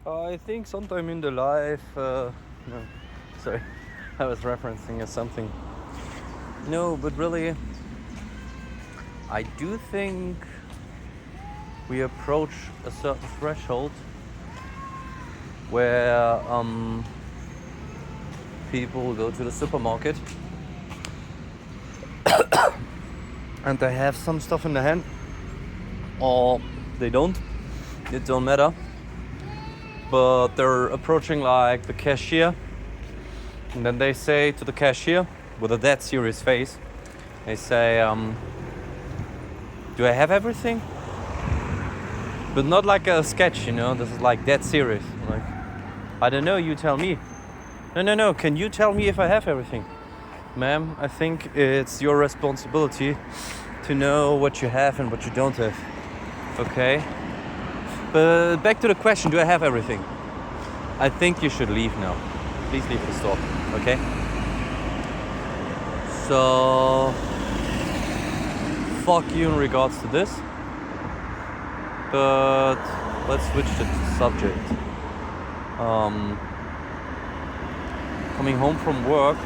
I think sometime in the life, no, sorry, I was referencing something. No, but really, I do think we approach a certain threshold where people go to the supermarket and they have some stuff in their hand, or they don't. It don't matter. But they're approaching like the cashier, and then they say to the cashier with a dead serious face, they say, do I have everything? But not like a sketch, this is like dead serious. Like, I don't know, you tell me. No, can you tell me if I have everything? Ma'am, I think it's your responsibility to know what you have and what you don't have. Okay? But back to the question, do I have everything? I think you should leave now. Please leave the store, okay? So, fuck you in regards to this. But let's switch the subject. Coming home from work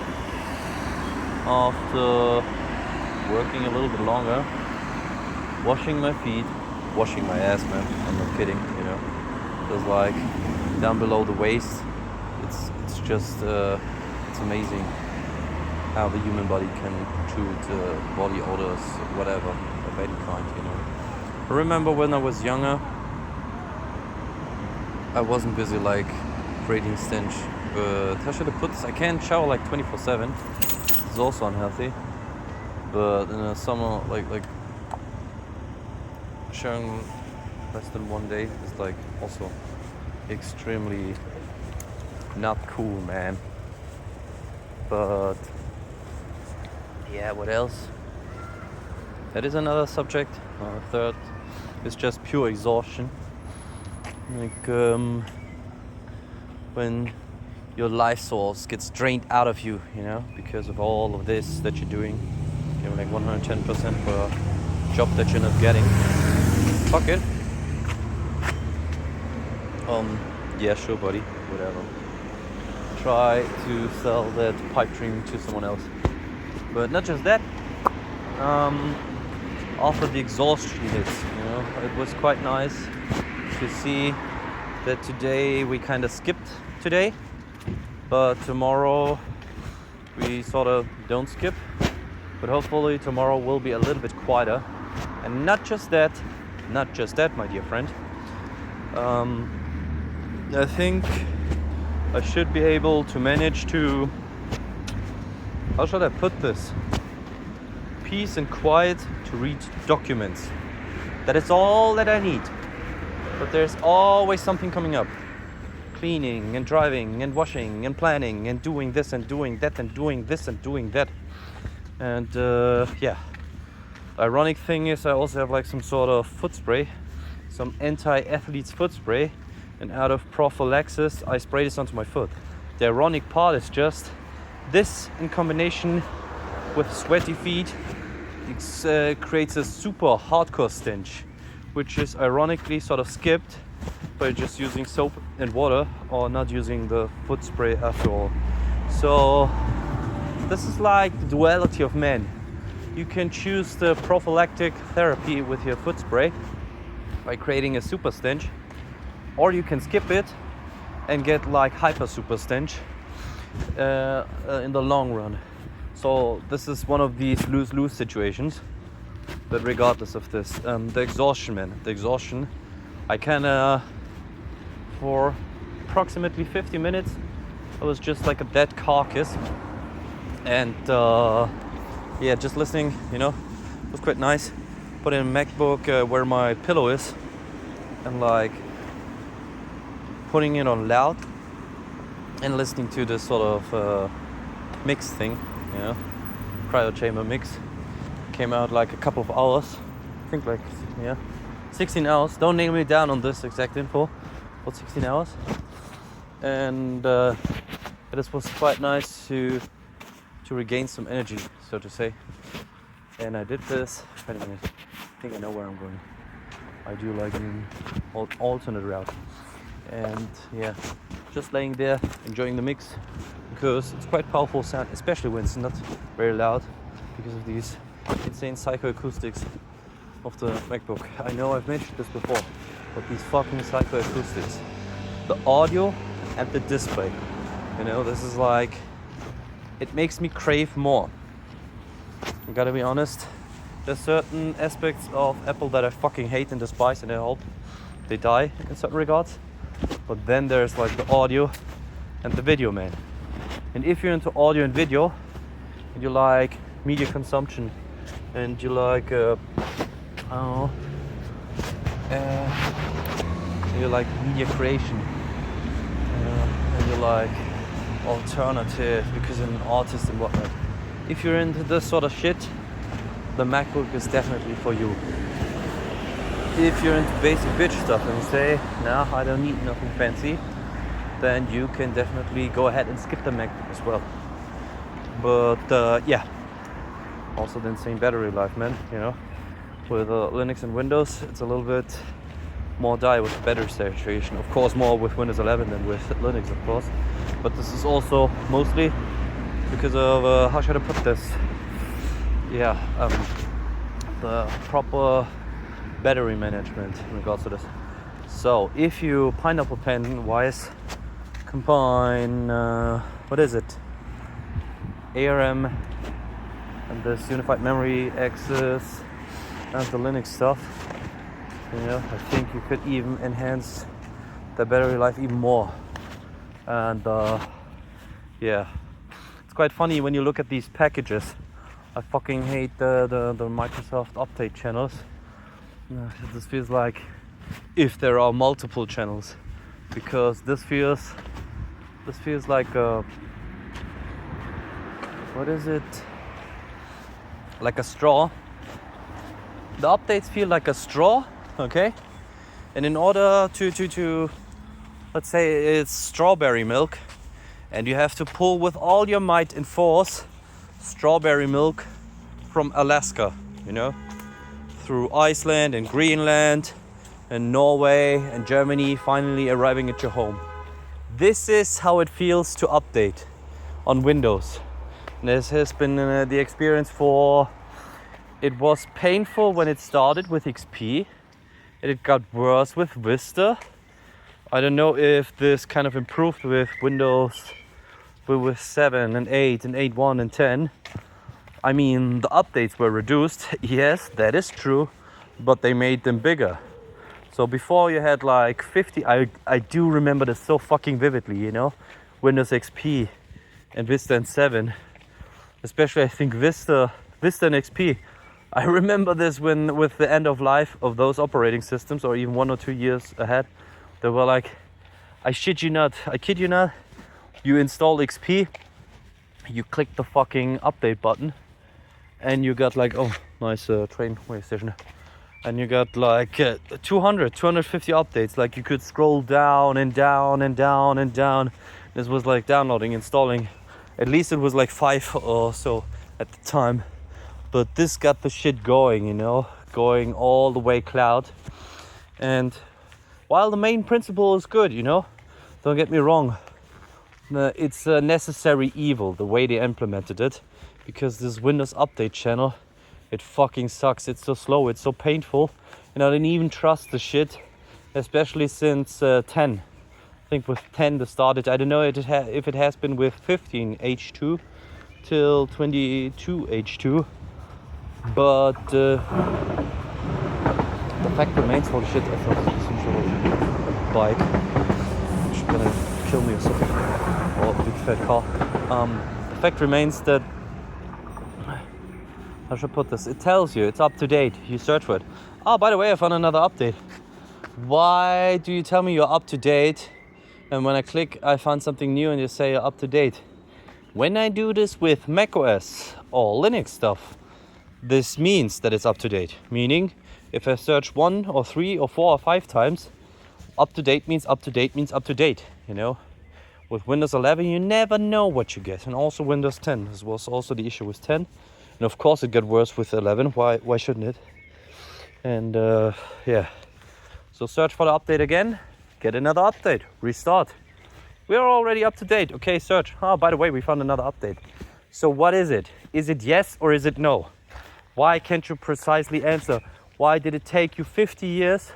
after working a little bit longer, washing my feet, washing my ass, man. I'm not kidding, Because like down below the waist, it's just it's amazing how the human body can shoot body odors, whatever, of any kind, I remember when I was younger, I wasn't busy like creating stench, but how should I put this? I can't shower like 24/7. It's also unhealthy. But in the summer, like showering less than one day is like also extremely not cool, man. But yeah, what else? That is another subject. Third is just pure exhaustion. Like when your life source gets drained out of you, because of all of this that you're doing. You're like 110% for a job that you're not getting. Fuck it. Yeah, sure, buddy. Whatever. Try to sell that pipe dream to someone else. But not just that. After the exhaustion hits, it was quite nice to see that today we kind of skipped today, but tomorrow we sort of don't skip. But hopefully tomorrow will be a little bit quieter. And not just that, my dear friend. I think I should be able to manage to, how should I put this? Peace and quiet to read documents. That is all that I need. But there's always something coming up. Cleaning and driving and washing and planning and doing this and doing that and doing this and doing that. And yeah. The ironic thing is I also have like some sort of foot spray. Some anti-athlete's foot spray. And out of prophylaxis, I sprayed this onto my foot. The ironic part is just this in combination with sweaty feet creates a super hardcore stench, which is ironically sort of skipped by just using soap and water or not using the foot spray after all. So this is like the duality of man. You can choose the prophylactic therapy with your foot spray by creating a super stench, or you can skip it and get like hyper super stench in the long run. So this is one of these lose-lose situations. But regardless of this, the exhaustion, man. The exhaustion. I can, for approximately 50 minutes, I was just like a dead carcass. And yeah, just listening, it was quite nice. Put in a MacBook where my pillow is, and like putting it on loud and listening to this sort of mix thing, cryo chamber mix. Came out like a couple of hours, I think 16 hours. Don't nail me down on this exact info, but 16 hours. And it was quite nice to regain some energy, so to say. And I did this. Wait a minute, I think I know where I'm going. I do like an alternate route. and yeah, just laying there enjoying the mix, because it's quite powerful sound, especially when it's not very loud, because of these insane psychoacoustics of the MacBook. I know I've mentioned this before, but these fucking psychoacoustics, the audio and the display, you know, this is like, it makes me crave more. I gotta be honest, there's certain aspects of Apple that I fucking hate and despise, and I hope they die in certain regards. But then there's like the audio and the video, man. And if you're into audio and video, and you like media consumption, and you like, you like media creation, and you like alternative because you're an artist and whatnot. If you're into this sort of shit, the MacBook is definitely for you. If you're into basic bitch stuff and say, nah, I don't need nothing fancy, then you can definitely go ahead and skip the MacBook as well. But yeah, also the insane battery life, man, you know. With Linux and Windows, it's a little bit more dire with the battery saturation. Of course, more with Windows 11 than with Linux, of course. But this is also mostly because of, how should I put this? Yeah, the proper battery management in regards to this. So, if you pineapple pen wise combine, what is it? ARM and this unified memory access and the Linux stuff, you know, I think you could even enhance the battery life even more. And yeah, it's quite funny when you look at these packages. I fucking hate the Microsoft update channels. This feels like if there are multiple channels, because this feels like what is it? Like a straw. The updates feel like a straw, okay? And in order to let's say it's strawberry milk, and you have to pull with all your might and force strawberry milk from Alaska, you know, through Iceland and Greenland and Norway and Germany, finally arriving at your home. This is how it feels to update on Windows. And this has been the experience for, it was painful when it started with XP, and it got worse with Vista. I don't know if this kind of improved with Windows, with 7 and 8 and 8.1 and 10. I mean, the updates were reduced, yes, that is true, but they made them bigger. So before you had like 50, I do remember this so fucking vividly, you know, Windows XP and Vista and 7, especially I think Vista and XP. I remember this when with the end of life of those operating systems, or even 1 or 2 years ahead, they were like, I kid you not, you install XP, you click the fucking update button, and you got like, oh, nice trainway station, and you got like 250 updates. Like you could scroll down and down and down and down. This was like downloading, installing. At least it was like 5 or so at the time. But this got the shit going, you know, going all the way cloud. And while the main principle is good, you know, don't get me wrong, it's a necessary evil, the way they implemented it, because this Windows update channel, it fucking sucks. It's so slow, it's so painful, and I didn't even trust the shit, especially since 10. I think with 10 they started, I don't know if it has been with 15 H2 till 22 H2, but the fact remains, holy shit, I thought this was some sort of bike which is gonna kill me or something, or a big fat car. The fact remains that, how should I put this? It tells you, it's up to date. You search for it. Oh, by the way, I found another update. Why do you tell me you're up to date? And when I click, I found something new and you say you're up to date. When I do this with macOS or Linux stuff, this means that it's up to date. Meaning, if I search 1 or 3 or 4 or 5 times, up to date means up to date means up to date, you know? With Windows 11, you never know what you get. And also Windows 10. This was also the issue with 10. And of course it got worse with 11. Why shouldn't it? And yeah. So search for the update again. get another update, restart. We are already up to date. Okay, search. Oh, by the way, we found another update. So what is it? Is it yes or is it no? Why can't you precisely answer? Why did it take you 50 years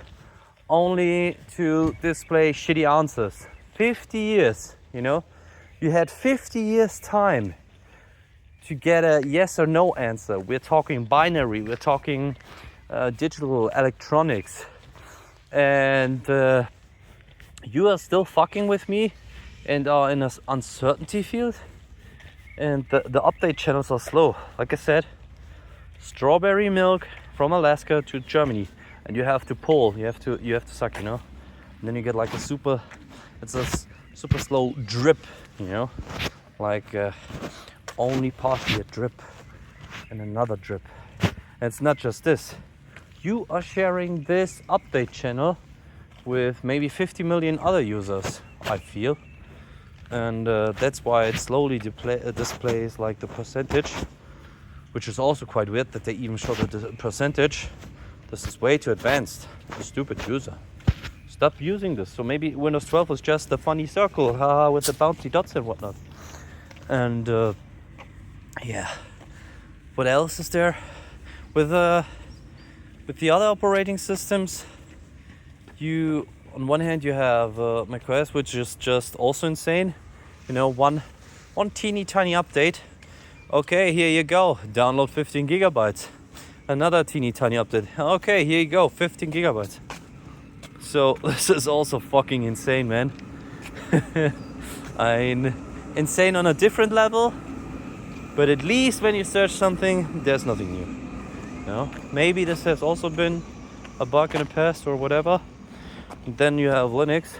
only to display shitty answers? 50 years, you know? You had 50 years time to get a yes or no answer. We're talking binary, we're talking digital electronics. And you are still fucking with me and are in an uncertainty field. And the update channels are slow. Like I said, strawberry milk from Alaska to Germany, and you have to pull, you have to suck, you know. And then you get like a super slow drip, you know, like only partially a drip and another drip. And it's not just this. You are sharing this update channel with maybe 50 million other users, I feel. And that's why it slowly displays like the percentage, which is also quite weird that they even show the percentage. This is way too advanced. You stupid user. Stop using this. So maybe Windows 12 was just a funny circle with the bouncy dots and whatnot. And yeah, what else is there? With the other operating systems, you on one hand you have macOS, which is just also insane. You know, one teeny tiny update. Okay, here you go. Download 15 gigabytes. Another teeny tiny update. Okay, here you go. 15 gigabytes. So this is also fucking insane, man. I'm insane on a different level. But at least when you search something, there's nothing new. You know? Maybe this has also been a bug in the past or whatever. And then you have Linux.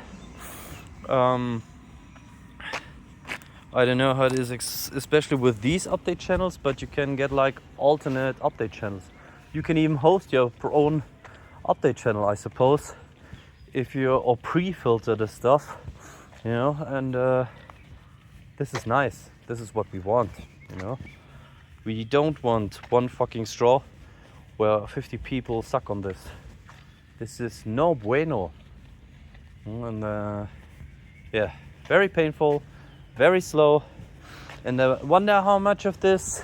I don't know how it is, especially with these update channels, but you can get like alternate update channels. You can even host your own update channel, I suppose, if you or pre-filter the stuff, you know. And this is nice. This is what we want, you know. We don't want one fucking straw where 50 people suck on this. This is no bueno. And yeah, very painful, very slow. And I wonder how much of this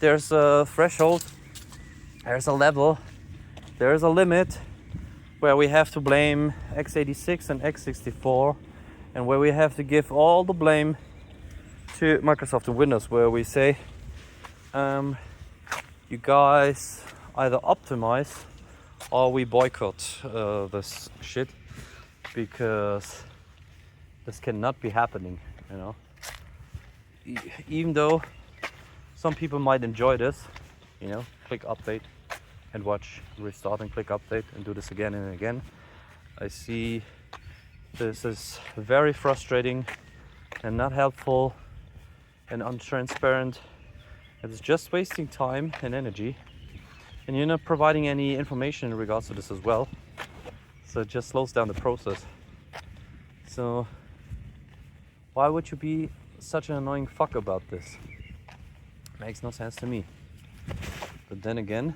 there's a threshold, there's a level, there's a limit where we have to blame x86 and x64, and where we have to give all the blame to Microsoft and Windows, where we say, you guys either optimize or we boycott this shit, because this cannot be happening, you know. Even though some people might enjoy this, you know, click update and watch, restart and click update and do this again and again. I see this is very frustrating and not helpful and untransparent. It's just wasting time and energy, and you're not providing any information in regards to this as well. So it just slows down the process. So why would you be such an annoying fuck about this? Makes no sense to me. But then again,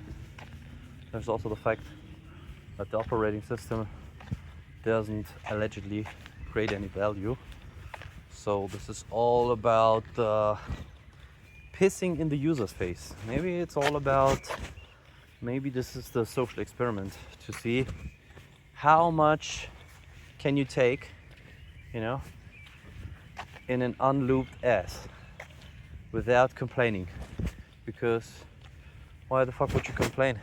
there's also the fact that the operating system doesn't allegedly create any value. So this is all about pissing in the user's face. Maybe it's all about, maybe this is the social experiment to see how much can you take, you know, in an unlooped ass without complaining. Because why the fuck would you complain?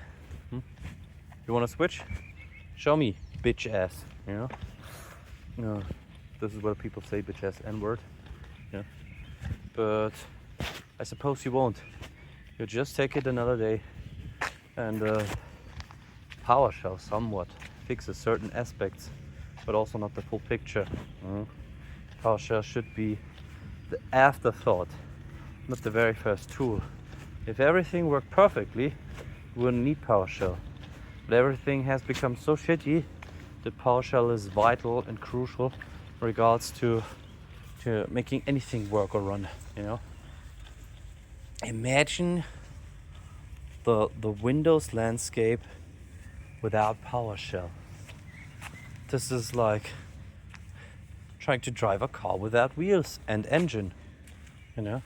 You wanna switch? Show me, bitch ass, you know? No, this is what people say, bitch ass, N-word. Yeah. But I suppose you won't. You'll just take it another day, and PowerShell somewhat fixes certain aspects, but also not the full picture. PowerShell should be the afterthought, not the very first tool. If everything worked perfectly, we wouldn't need PowerShell. But everything has become so shitty that PowerShell is vital and crucial in regards to making anything work or run, you know. Imagine the Windows landscape without PowerShell. This is like trying to drive a car without wheels and engine, you know.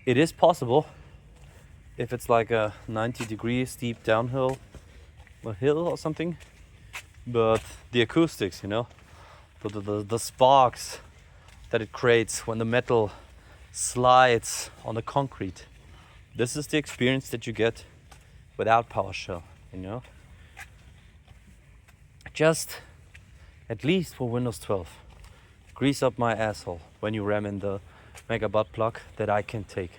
It is possible if it's like a 90-degree steep downhill, a hill or something, but the acoustics, you know, the sparks that it creates when the metal slides on the concrete, this is the experience that you get without PowerShell, you know. Just, at least for Windows 12, grease up my asshole when you ram in the mega butt plug that I can take.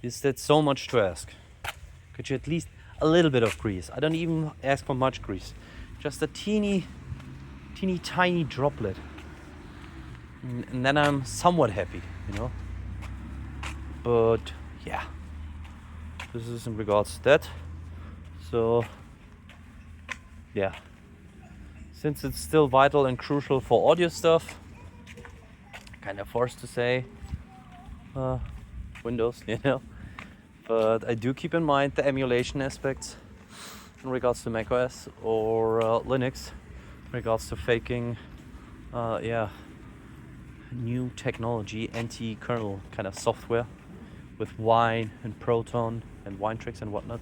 Is that so much to ask? Could you at least a little bit of grease? I don't even ask for much grease. Just a teeny tiny droplet. And then I'm somewhat happy, you know. But yeah, this is in regards to that. So yeah, since it's still vital and crucial for audio stuff, kind of forced to say Windows, you know. But I do keep in mind the emulation aspects in regards to macOS or Linux, in regards to faking, new technology, anti-kernel kind of software with Wine and Proton and Winetricks and whatnot.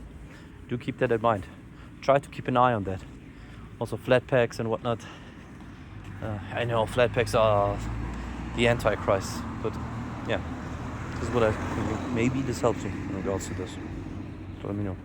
Do keep that in mind. Try to keep an eye on that. Also Flatpaks and whatnot. I know Flatpaks are the Antichrist, but yeah, this is what I think. Maybe this helps you in regards to this. So let me know.